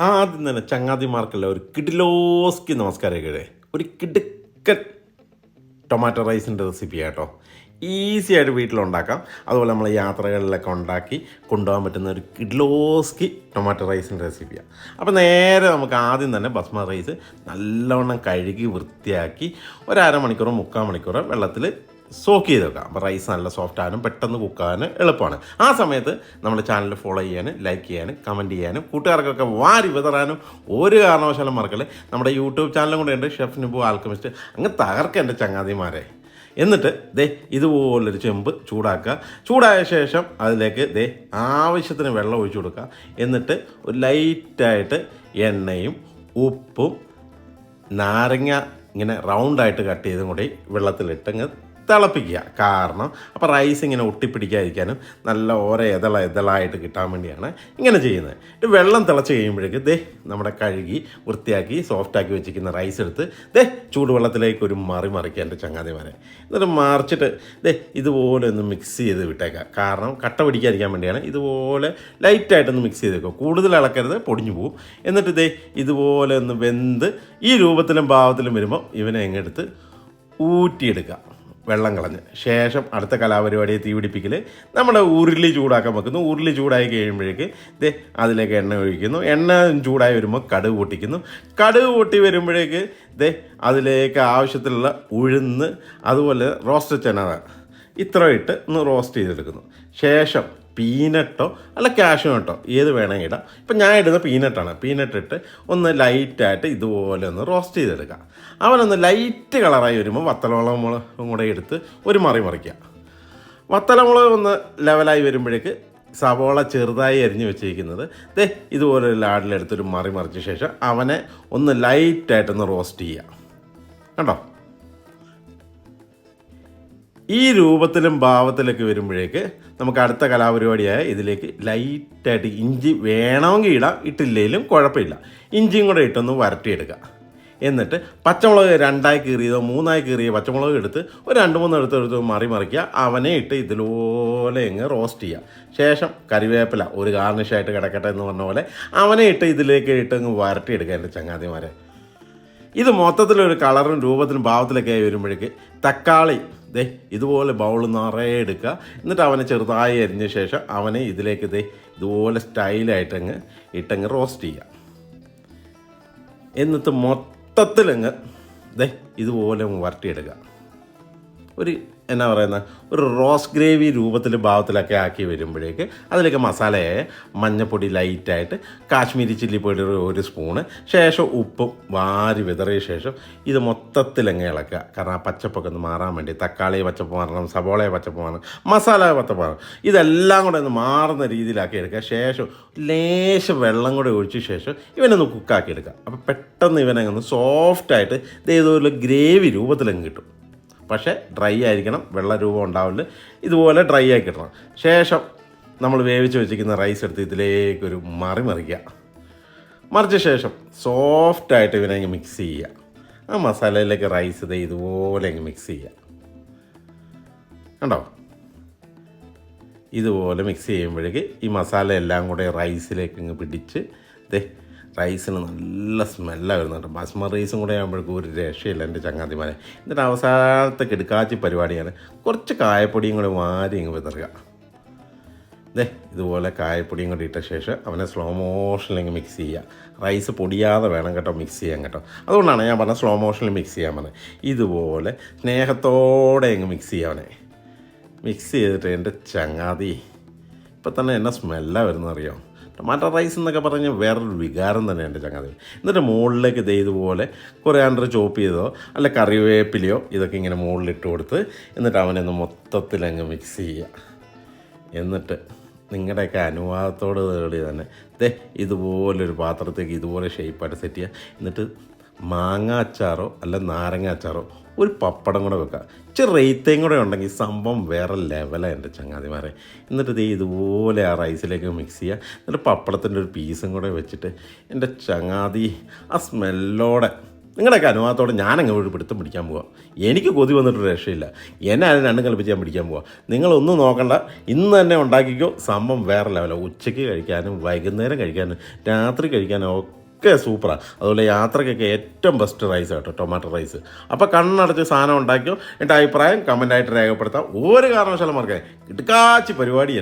ആദ്യം തന്നെ ചങ്ങാതിമാർക്കല്ല ഒരു കിഡിലോസ്കി നമസ്കാരം. ഒരു കിടുക്കൻ ടൊമാറ്റോ റൈസിൻ്റെ റെസിപ്പി കേട്ടോ. ഈസി ആയിട്ട് വീട്ടിലുണ്ടാക്കാം. അതുപോലെ നമ്മൾ യാത്രകളിലൊക്കെ ഉണ്ടാക്കി കൊണ്ടുപോകാൻ പറ്റുന്ന ഒരു കിഡിലോസ്കി ടൊമാറ്റോ റൈസിൻ്റെ റെസിപ്പിയാണ്. അപ്പോൾ നേരെ നമുക്ക് ആദ്യം തന്നെ ബസ്മതി റൈസ് നല്ലവണ്ണം കഴുകി വൃത്തിയാക്കി ഒരു അരമണിക്കൂറോ 3/4 മണിക്കൂറോ വെള്ളത്തിൽ സോക്ക് ചെയ്ത് വെക്കാം. അപ്പോൾ റൈസ് നല്ല സോഫ്റ്റ് ആകാനും പെട്ടെന്ന് കുക്കാനും എളുപ്പമാണ്. ആ സമയത്ത് നമ്മുടെ ചാനൽ ഫോളോ ചെയ്യാനും ലൈക്ക് ചെയ്യാനും കമൻറ്റ് ചെയ്യാനും കൂട്ടുകാർക്കൊക്കെ വാരി വിതറാനും ഒരു കാരണവശാലും മറക്കല്ലേ. നമ്മുടെ യൂട്യൂബ് ചാനലും കൂടെ ഉണ്ട്, ഷെഫ് നിബു ആൽക്കമിസ്റ്റ്. അങ്ങ് തകർക്കുക എൻ്റെ ചങ്ങാതിമാരെ. എന്നിട്ട് ഇതുപോലൊരു ചെമ്പ് ചൂടാക്കുക. ചൂടായ ശേഷം അതിലേക്ക് ആവശ്യത്തിന് വെള്ളം ഒഴിച്ചു കൊടുക്കുക. എന്നിട്ട് ഒരു ലൈറ്റായിട്ട് എണ്ണയും ഉപ്പും നാരങ്ങ ഇങ്ങനെ റൗണ്ടായിട്ട് കട്ട് ചെയ്തും കൂടി വെള്ളത്തിലിട്ടങ്ങ് തിളപ്പിക്കുക. കാരണം അപ്പോൾ റൈസ് ഇങ്ങനെ ഒട്ടിപ്പിടിക്കാതിരിക്കാനും നല്ല ഓരോ ഇതളായിട്ട് കിട്ടാൻ വേണ്ടിയാണ് ഇങ്ങനെ ചെയ്യുന്നത്. ഇത് വെള്ളം തിളച്ച് കഴിയുമ്പോഴേക്ക് നമ്മുടെ കഴുകി വൃത്തിയാക്കി സോഫ്റ്റാക്കി വെച്ചിരിക്കുന്ന റൈസ് എടുത്ത് ചൂടുവെള്ളത്തിലേക്ക് ഒരു മറിക്കുക എൻ്റെ ചങ്ങാതിമാരെ. എന്നിട്ട് മറിച്ചിട്ട് ഇതുപോലെ ഒന്ന് മിക്സ് ചെയ്ത് വിട്ടേക്കുക. കാരണം കട്ട പിടിക്കാതിരിക്കാൻ വേണ്ടിയാണ്. ഇതുപോലെ ലൈറ്റായിട്ടൊന്ന് മിക്സ് ചെയ്ത് വെക്കുക. കൂടുതൽ ഇളക്കരുത്, പൊടിഞ്ഞു പോവും. എന്നിട്ട് ഇതുപോലെ ഒന്ന് വെന്ത് ഈ രൂപത്തിലും ഭാവത്തിലും വരുമ്പോൾ ഇവനെ എങ്ങെടുത്ത് ഊറ്റിയെടുക്കുക, വെള്ളം കളഞ്ഞ്. ശേഷം അടുത്ത കലാപരിപാടിയെ തീ പിടിപ്പിക്കൽ. നമ്മുടെ ഉരുളി ചൂടാക്കാൻ വെക്കുന്നു. ഉരുളി ചൂടായി കഴിയുമ്പോഴേക്ക് അതിലേക്ക് എണ്ണ ഒഴിക്കുന്നു. എണ്ണ ചൂടായി വരുമ്പോൾ കടുക് പൊട്ടിക്കുന്നു. കടുക് പൊട്ടി വരുമ്പോഴേക്ക് അതിലേക്ക് ആവശ്യത്തിലുള്ള ഉഴുന്ന്, അതുപോലെ റോസ്റ്റ് ചെന ഇത്ര ഇട്ട് ഒന്ന് റോസ്റ്റ് ചെയ്തെടുക്കുന്നു. ശേഷം പീനട്ടോ അല്ല കാഷ്യൂനട്ടോ ഏത് വേണമെങ്കിൽ ഇടാം. ഇപ്പം ഞാൻ ഇടുന്ന പീനട്ടാണ്. പീനട്ട് ഇട്ട് ഒന്ന് ലൈറ്റായിട്ട് ഇതുപോലെ ഒന്ന് റോസ്റ്റ് ചെയ്തെടുക്കാം. അവനൊന്ന് ലൈറ്റ് കളറായി വരുമ്പോൾ വത്തലമുളകും കൂടെ എടുത്ത് ഒരു മറിക്കുക. വത്തലമുളക് ഒന്ന് ലെവലായി വരുമ്പോഴേക്ക് സവോള ചെറുതായി അരിഞ്ഞ് വെച്ചിരിക്കുന്നത് ഇതുപോലെ ഒരു ലാഡിലെടുത്തൊരു മറിച്ച ശേഷം അവനെ ഒന്ന് ലൈറ്റായിട്ടൊന്ന് റോസ്റ്റ് ചെയ്യുക. കണ്ടോ, ഈ രൂപത്തിലും ഭാവത്തിലൊക്കെ വരുമ്പോഴേക്ക് നമുക്ക് അടുത്ത കലാപരിപാടിയായ ഇതിലേക്ക് ലൈറ്റായിട്ട് ഇഞ്ചി വേണമെങ്കിൽ ഇടാം, ഇട്ടില്ലെങ്കിലും കുഴപ്പമില്ല. ഇഞ്ചിയും കൂടെ ഇട്ടൊന്ന് വരട്ടിയെടുക്കുക. എന്നിട്ട് പച്ചമുളക് 2ആയി കീറിയതോ 3ആയി കീറിയ പച്ചമുളക് എടുത്ത് ഒരു 2-3 എടുത്ത് മറിക്കുക. അവനെ ഇട്ട് ഇതിലൂടെ അങ്ങ് റോസ്റ്റ് ചെയ്യുക. ശേഷം കറിവേപ്പില ഒരു ഗാർണിഷായിട്ട് കിടക്കട്ടെ എന്ന് പറഞ്ഞ പോലെ അവനെ ഇട്ട് ഇതിലേക്ക് ഇട്ട് അങ്ങ് വരട്ടിയെടുക്കുക എൻ്റെ ചങ്ങാതിമാരെ. ഇത് മൊത്തത്തിലൊരു കളറും രൂപത്തിലും ഭാവത്തിലൊക്കെ ആയി വരുമ്പോഴേക്ക് തക്കാളി ഇതുപോലെ ബൗൾ നിറയെ എടുക്കുക. എന്നിട്ട് അവനെ ചെറുതായി അരിഞ്ഞ ശേഷം അവനെ ഇതിലേക്ക് ഇതുപോലെ സ്റ്റൈലായിട്ടങ്ങ് ഇട്ടങ്ങ് റോസ്റ്റ് ചെയ്യുക. എന്നിട്ട് മൊത്തത്തിലങ്ങ് ഇതുപോലെ വരട്ടിയെടുക്കുക. ഒരു എന്നാ പറയുന്ന ഒരു റോസ് ഗ്രേവി രൂപത്തിൽ ഭാവത്തിലൊക്കെ ആക്കി വരുമ്പോഴേക്ക് അതിലേക്ക് മസാലയായ മഞ്ഞൾപ്പൊടി ലൈറ്റായിട്ട്, കാശ്മീരി ചില്ലി പൊടി 1 സ്പൂണ്, ശേഷം ഉപ്പും വാരി വിതറിയ ശേഷം ഇത് മൊത്തത്തിലങ്ങ് ഇളക്കുക. കാരണം ആ പച്ചപ്പൊക്കെ ഒന്ന് മാറാൻ വേണ്ടി. തക്കാളി പച്ചപ്പ് മാറണം, സവോളയെ പച്ചപ്പ് മാറണം, മസാല പച്ചപ്പ് മാറണം. ഇതെല്ലാം കൂടെ ഒന്ന് മാറുന്ന രീതിയിലാക്കി എടുക്കുക. ശേഷം ലേശം വെള്ളം കൂടെ ഒഴിച്ച ശേഷം ഇവനൊന്ന് കുക്കാക്കി എടുക്കുക. അപ്പോൾ പെട്ടെന്ന് ഇവനങ്ങ് സോഫ്റ്റായിട്ട് ഇതുപോലെ ഗ്രേവി രൂപത്തിലങ്ങ് കിട്ടും. പക്ഷേ ഡ്രൈ ആയിരിക്കണം, വെള്ള രൂപം ഉണ്ടാവില്ല. ഇതുപോലെ ഡ്രൈ ആയി കിട്ടണം. ശേഷം നമ്മൾ വേവിച്ച് വെച്ചിരിക്കുന്ന റൈസ് എടുത്ത് ഇതിലേക്കൊരു മറിക്കുക. മറിച്ച ശേഷം സോഫ്റ്റായിട്ട് ഇവനെ അങ്ങ് മിക്സ് ചെയ്യുക. ആ മസാലയിലേക്ക് റൈസ് ഇതുപോലെ അങ്ങ് മിക്സ് ചെയ്യുക. കണ്ടോ, ഇതുപോലെ മിക്സ് ചെയ്യുമ്പോഴേക്ക് ഈ മസാല എല്ലാം കൂടെ റൈസിലേക്ക് അങ്ങ് പിടിച്ച് റൈസിന് നല്ല സ്മെല്ലാണ് വരുന്നുണ്ട്. ബസ്മതി റൈസും കൂടെ ആകുമ്പോഴേക്കും ഒരു രക്ഷയില്ല എൻ്റെ ചങ്ങാതിമാരെ. എന്നിട്ട് അവസാനത്തെ കിടുക്കാച്ചി പരിപാടിയാണ്. കുറച്ച് കായപ്പൊടിയും കൂടെ വാരി ഇങ്ങ് വിതറുക. ഇതുപോലെ കായപ്പൊടിയും കൂടി ഇട്ട ശേഷം അവനെ സ്ലോ മോഷനിൽ മിക്സ് ചെയ്യുക. റൈസ് പൊടിയാതെ വേണം കേട്ടോ മിക്സ് ചെയ്യാൻ കേട്ടോ. അതുകൊണ്ടാണ് ഞാൻ പറഞ്ഞത് സ്ലോ മോഷനിൽ മിക്സ് ചെയ്യാൻ പറഞ്ഞത്. ഇതുപോലെ സ്നേഹത്തോടെ അങ്ങ് മിക്സ് ചെയ്യാവനെ. മിക്സ് ചെയ്തിട്ട് എൻ്റെ ചങ്ങാതി ഇപ്പം തന്നെ എന്നെ സ്മെല്ലാണ് വരുന്നറിയോ. ടൊമാറ്റോ റൈസ് എന്നൊക്കെ പറഞ്ഞാൽ വേറൊരു വികാരം തന്നെ എൻ്റെ ചങ്ങാതി. എന്നിട്ട് മുകളിലേക്ക് ഇതുപോലെ കൊറിയാണ്ടർ ചോപ്പ് ചെയ്തോ അല്ല കറിവേപ്പിലയോ ഇതൊക്കെ ഇങ്ങനെ മുകളിലിട്ട് കൊടുത്ത് എന്നിട്ട് അവനൊന്ന് മൊത്തത്തിലങ്ങ് മിക്സ് ചെയ്യുക. എന്നിട്ട് നിങ്ങളുടെയൊക്കെ അനുവാദത്തോട് തേടി തന്നെ ഇതുപോലൊരു പാത്രത്തേക്ക് ഇതുപോലെ ഷേപ്പായിട്ട് സെറ്റ് ചെയ്യുക. എന്നിട്ട് മാങ്ങ അച്ചാറോ അല്ല നാരങ്ങ അച്ചാറോ ഒരു പപ്പടം കൂടെ വെക്കുക. ഇച്ചിരി റേത്തയും കൂടെ ഉണ്ടെങ്കിൽ സംഭവം വേറെ ലെവലാണ് എൻ്റെ ചങ്ങാതിമാരെ. എന്നിട്ട് ഇതുപോലെ ആ റൈസിലേക്ക് മിക്സ് ചെയ്യുക. എന്നിട്ട് പപ്പടത്തിൻ്റെ ഒരു പീസും കൂടെ വെച്ചിട്ട് എൻ്റെ ചങ്ങാതി ആ സ്മെല്ലോടെ നിങ്ങളുടെയൊക്കെ അനുഭവത്തോടെ ഞാനങ്ങ് ഒരു പിടുത്തം പിടിക്കാൻ പോവാം. എനിക്ക് കൊതി വന്നിട്ടൊരു രക്ഷയില്ല. എന്നെ അതിന് രണ്ടും കളിപ്പിച്ച് ഞാൻ പിടിക്കാൻ പോവാം. നിങ്ങളൊന്നും നോക്കണ്ട, ഇന്ന് തന്നെ ഉണ്ടാക്കിക്കോ. സംഭവം വേറെ ലെവലാണ്. ഉച്ചയ്ക്ക് കഴിക്കാനും വൈകുന്നേരം കഴിക്കാനും രാത്രി കഴിക്കാനും ഒക്കെ സൂപ്പറാണ്. അതുപോലെ യാത്രയ്ക്കൊക്കെ ഏറ്റവും ബെസ്റ്റ് റൈസ് കേട്ടോ ടൊമാറ്റോ റൈസ്. അപ്പോൾ കണ്ണടച്ച് സാധനം ഉണ്ടാക്കിയോ. എൻ്റെ അഭിപ്രായം കമൻ്റായിട്ട് രേഖപ്പെടുത്താം. ഒരു കാരണവശാലും മറക്കാൻ കിടക്കാച്ചി പരിപാടിയല്ല.